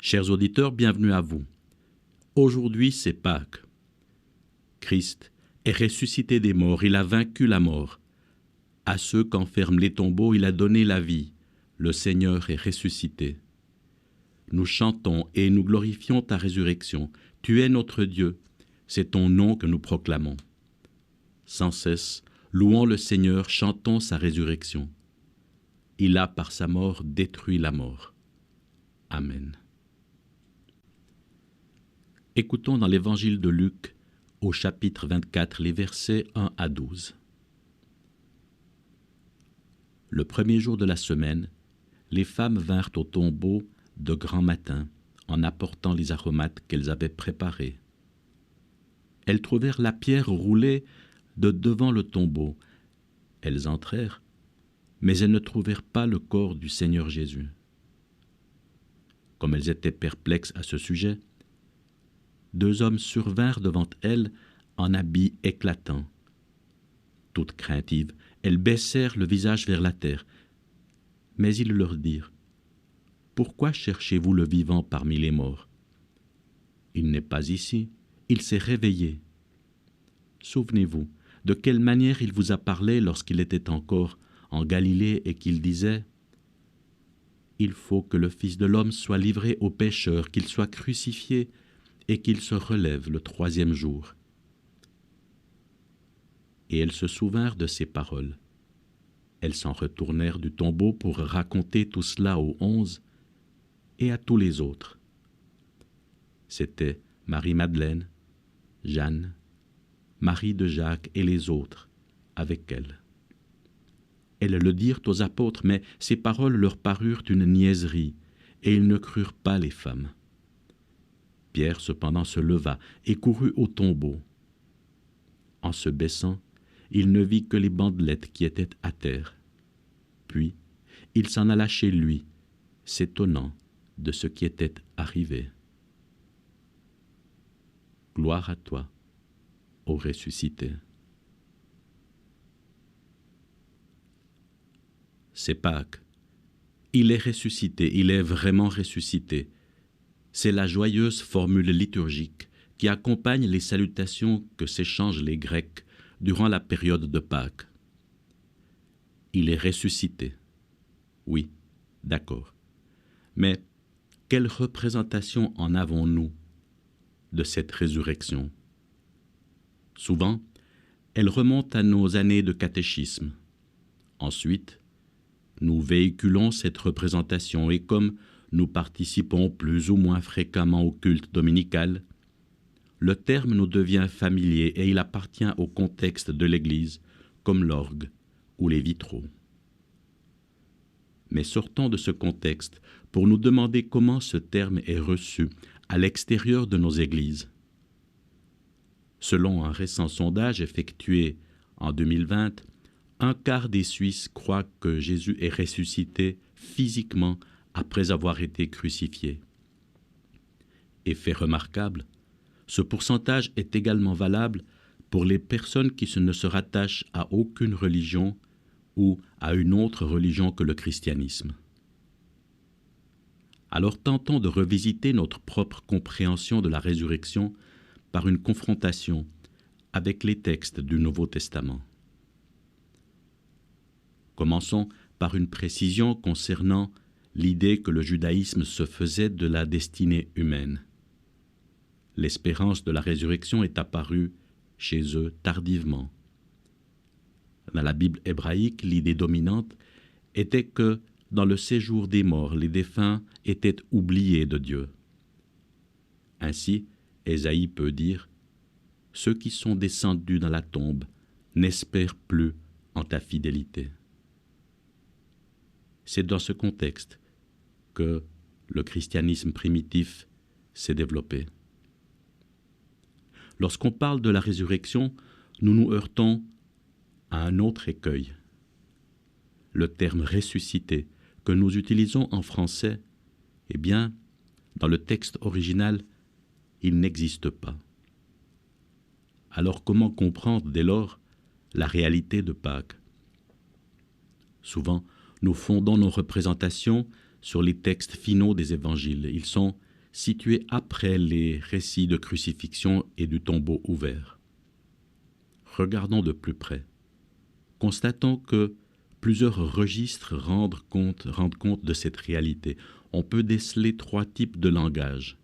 Chers auditeurs, bienvenue à vous. Aujourd'hui, c'est Pâques. Christ est ressuscité des morts, il a vaincu la mort. À ceux qu'enferment les tombeaux, il a donné la vie. Le Seigneur est ressuscité. Nous chantons et nous glorifions ta résurrection. Tu es notre Dieu, c'est ton nom que nous proclamons. Sans cesse, louons le Seigneur, chantons sa résurrection. Il a par sa mort détruit la mort. Amen. Écoutons dans l'évangile de Luc, au chapitre 24, les versets 1 à 12. Le premier jour de la semaine, les femmes vinrent au tombeau de grand matin en apportant les aromates qu'elles avaient préparés. Elles trouvèrent la pierre roulée de devant le tombeau. Elles entrèrent, mais elles ne trouvèrent pas le corps du Seigneur Jésus. Comme elles étaient perplexes à ce sujet, 2 hommes survinrent devant elles en habits éclatants. Toutes craintives, elles baissèrent le visage vers la terre. Mais ils leur dirent : « Pourquoi cherchez-vous le vivant parmi les morts ? Il n'est pas ici, il s'est réveillé. Souvenez-vous de quelle manière il vous a parlé lorsqu'il était encore en Galilée et qu'il disait : « Il faut que le Fils de l'homme soit livré aux pécheurs, qu'il soit crucifié et qu'il se relève le 3e jour. » Et elles se souvinrent de ces paroles. Elles s'en retournèrent du tombeau pour raconter tout cela aux 11 et à tous les autres. C'étaient Marie-Madeleine, Jeanne, Marie de Jacques et les autres avec elles. Elles le dirent aux apôtres, mais ces paroles leur parurent une niaiserie, et ils ne crurent pas les femmes. Pierre cependant se leva et courut au tombeau. En se baissant, il ne vit que les bandelettes qui étaient à terre. Puis, il s'en alla chez lui, s'étonnant de ce qui était arrivé. Gloire à toi, ô ressuscité. C'est Pâques. Il est ressuscité, il est vraiment ressuscité. C'est la joyeuse formule liturgique qui accompagne les salutations que s'échangent les Grecs durant la période de Pâques. Il est ressuscité. Oui, d'accord. Mais quelle représentation en avons-nous de cette résurrection ? Souvent, elle remonte à nos années de catéchisme. Ensuite, nous véhiculons cette représentation et comme nous participons plus ou moins fréquemment au culte dominical, le terme nous devient familier et il appartient au contexte de l'Église, comme l'orgue ou les vitraux. Mais sortons de ce contexte pour nous demander comment ce terme est reçu à l'extérieur de nos églises. Selon un récent sondage effectué en 2020, 1/4 des Suisses croient que Jésus est ressuscité physiquement après avoir été crucifié. Et fait remarquable, ce pourcentage est également valable pour les personnes qui ne se rattachent à aucune religion ou à une autre religion que le christianisme. Alors tentons de revisiter notre propre compréhension de la résurrection par une confrontation avec les textes du Nouveau Testament. Commençons par une précision concernant l'idée que le judaïsme se faisait de la destinée humaine. L'espérance de la résurrection est apparue chez eux tardivement. Dans la Bible hébraïque, l'idée dominante était que dans le séjour des morts, les défunts étaient oubliés de Dieu. Ainsi, Ésaïe peut dire « Ceux qui sont descendus dans la tombe n'espèrent plus en ta fidélité. » C'est dans ce contexte que le christianisme primitif s'est développé. Lorsqu'on parle de la résurrection, nous nous heurtons à un autre écueil. Le terme « ressuscité » que nous utilisons en français, eh bien, dans le texte original, il n'existe pas. Alors comment comprendre dès lors la réalité de Pâques ? Souvent, nous fondons nos représentations sur les textes finaux des évangiles. Ils sont situé après les récits de crucifixion et du tombeau ouvert. Regardons de plus près. Constatons que plusieurs registres rendent compte de cette réalité. On peut déceler 3 types de langage: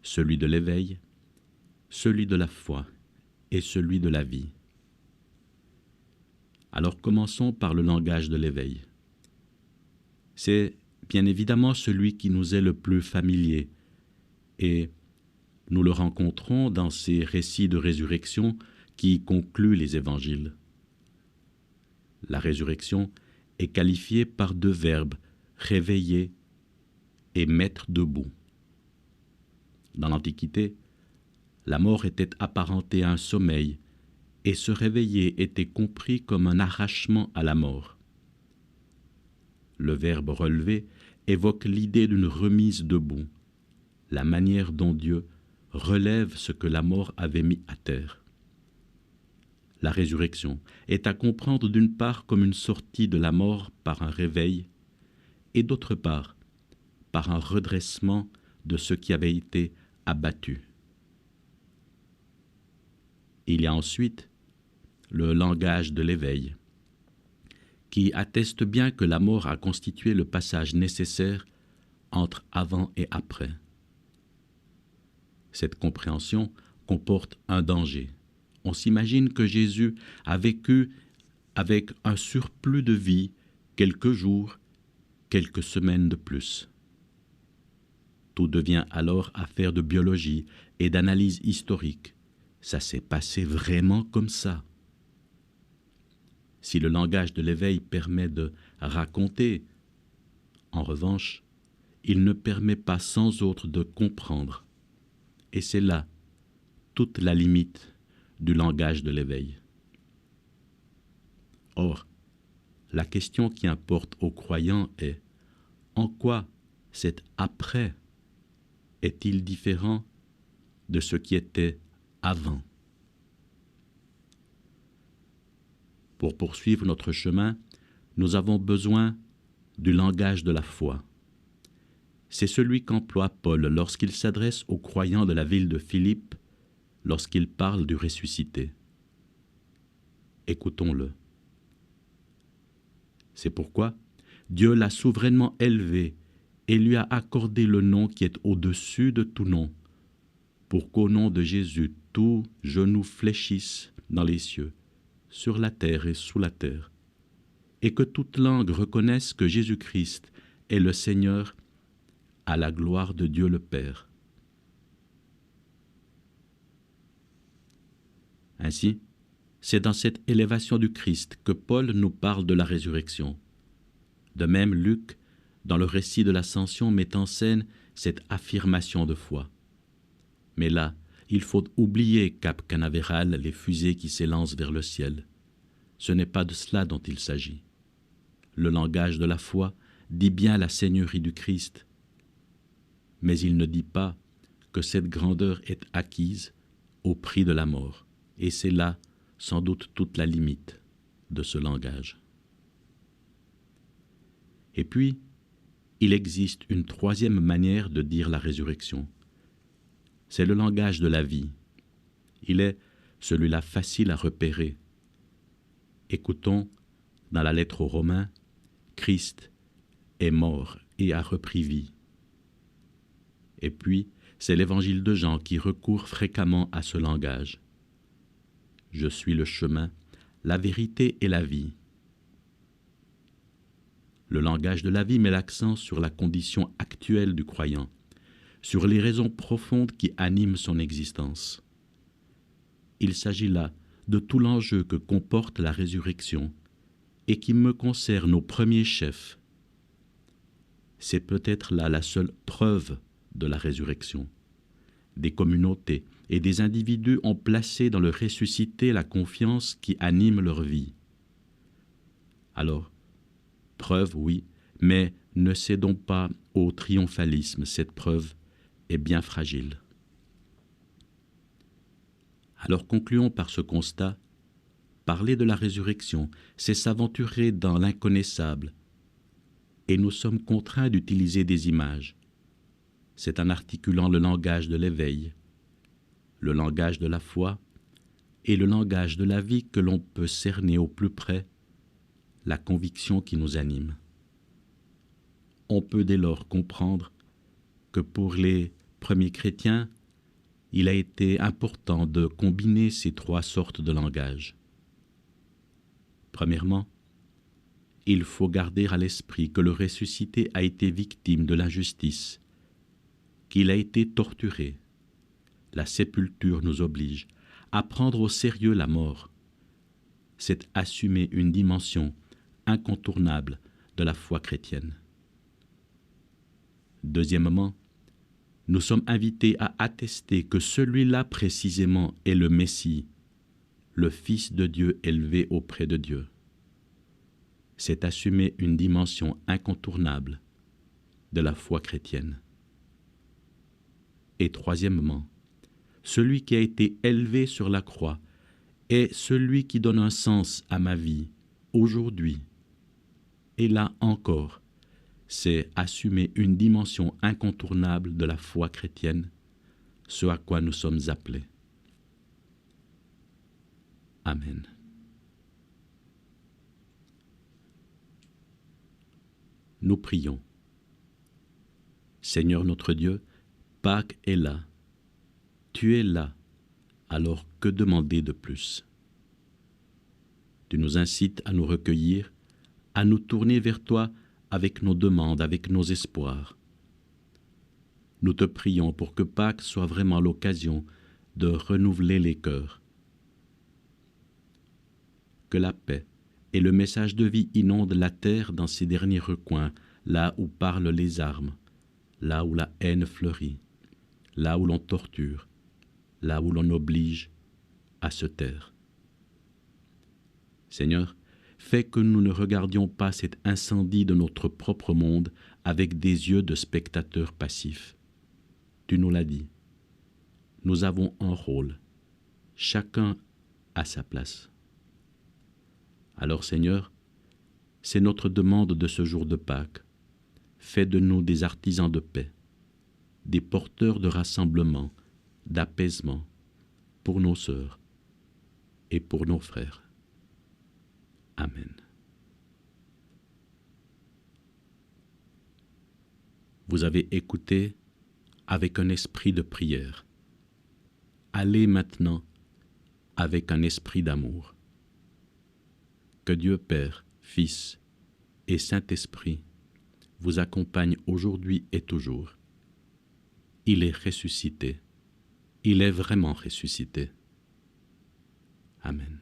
celui de l'éveil, celui de la foi et celui de la vie. Alors commençons par le langage de l'éveil. C'est bien évidemment celui qui nous est le plus familier, et nous le rencontrons dans ces récits de résurrection qui concluent les évangiles. La résurrection est qualifiée par 2 verbes, réveiller et mettre debout. Dans l'Antiquité, la mort était apparentée à un sommeil, et se réveiller était compris comme un arrachement à la mort. Le verbe relever évoque l'idée d'une remise debout, la manière dont Dieu relève ce que la mort avait mis à terre. La résurrection est à comprendre d'une part comme une sortie de la mort par un réveil, et d'autre part par un redressement de ce qui avait été abattu. Il y a ensuite le langage de l'éveil, qui atteste bien que la mort a constitué le passage nécessaire entre avant et après. Cette compréhension comporte un danger. On s'imagine que Jésus a vécu avec un surplus de vie quelques jours, quelques semaines de plus. Tout devient alors affaire de biologie et d'analyse historique. Ça s'est passé vraiment comme ça. Si le langage de l'éveil permet de raconter, en revanche, il ne permet pas sans autre de comprendre. Et c'est là toute la limite du langage de l'éveil. Or, la question qui importe aux croyants est: en quoi cet après est-il différent de ce qui était avant? Pour poursuivre notre chemin, nous avons besoin du langage de la foi. C'est celui qu'emploie Paul lorsqu'il s'adresse aux croyants de la ville de Philippe, lorsqu'il parle du ressuscité. Écoutons-le. C'est pourquoi Dieu l'a souverainement élevé et lui a accordé le nom qui est au-dessus de tout nom, pour qu'au nom de Jésus, tout genou fléchisse dans les cieux, sur la terre et sous la terre, et que toute langue reconnaisse que Jésus-Christ est le Seigneur, à la gloire de Dieu le Père. Ainsi, c'est dans cette élévation du Christ que Paul nous parle de la résurrection. De même, Luc, dans le récit de l'Ascension, met en scène cette affirmation de foi. Mais là, il faut oublier Cap Canaveral, les fusées qui s'élancent vers le ciel. Ce n'est pas de cela dont il s'agit. Le langage de la foi dit bien la Seigneurie du Christ, mais il ne dit pas que cette grandeur est acquise au prix de la mort. Et c'est là, sans doute, toute la limite de ce langage. Et puis, il existe une 3e manière de dire la résurrection. C'est le langage de la vie. Il est celui-là facile à repérer. Écoutons, dans la lettre aux Romains, Christ est mort et a repris vie. Et puis, c'est l'évangile de Jean qui recourt fréquemment à ce langage. Je suis le chemin, la vérité et la vie. Le langage de la vie met l'accent sur la condition actuelle du croyant, sur les raisons profondes qui animent son existence. Il s'agit là de tout l'enjeu que comporte la résurrection et qui me concerne au premier chef. C'est peut-être là la seule preuve de la résurrection. Des communautés et des individus ont placé dans le ressuscité la confiance qui anime leur vie. Alors, preuve, oui, mais ne cédons pas au triomphalisme, cette preuve est bien fragile. Alors concluons par ce constat: parler de la résurrection, c'est s'aventurer dans l'inconnaissable, et nous sommes contraints d'utiliser des images. C'est en articulant le langage de l'éveil, le langage de la foi et le langage de la vie que l'on peut cerner au plus près la conviction qui nous anime. On peut dès lors comprendre que pour les premiers chrétiens, il a été important de combiner ces trois sortes de langage. Premièrement, il faut garder à l'esprit que le ressuscité a été victime de l'injustice, qu'il a été torturé. La sépulture nous oblige à prendre au sérieux la mort. C'est assumer une dimension incontournable de la foi chrétienne. Deuxièmement, nous sommes invités à attester que celui-là précisément est le Messie, le Fils de Dieu élevé auprès de Dieu. C'est assumer une dimension incontournable de la foi chrétienne. Et troisièmement, celui qui a été élevé sur la croix est celui qui donne un sens à ma vie aujourd'hui. Et là encore, c'est assumer une dimension incontournable de la foi chrétienne, ce à quoi nous sommes appelés. Amen. Nous prions. Seigneur notre Dieu, Pâques est là. Tu es là, alors que demander de plus? Tu nous incites à nous recueillir, à nous tourner vers toi avec nos demandes, avec nos espoirs. Nous te prions pour que Pâques soit vraiment l'occasion de renouveler les cœurs. Que la paix et le message de vie inondent la terre dans ses derniers recoins, là où parlent les armes, là où la haine fleurit, là où l'on torture, là où l'on oblige à se taire. Seigneur, fais que nous ne regardions pas cet incendie de notre propre monde avec des yeux de spectateurs passifs. Tu nous l'as dit. Nous avons un rôle, chacun à sa place. Alors Seigneur, c'est notre demande de ce jour de Pâques. Fais de nous des artisans de paix, des porteurs de rassemblement, d'apaisement pour nos sœurs et pour nos frères. Amen. Vous avez écouté avec un esprit de prière. Allez maintenant avec un esprit d'amour. Que Dieu Père, Fils et Saint-Esprit vous accompagnent aujourd'hui et toujours. Il est ressuscité. Il est vraiment ressuscité. Amen.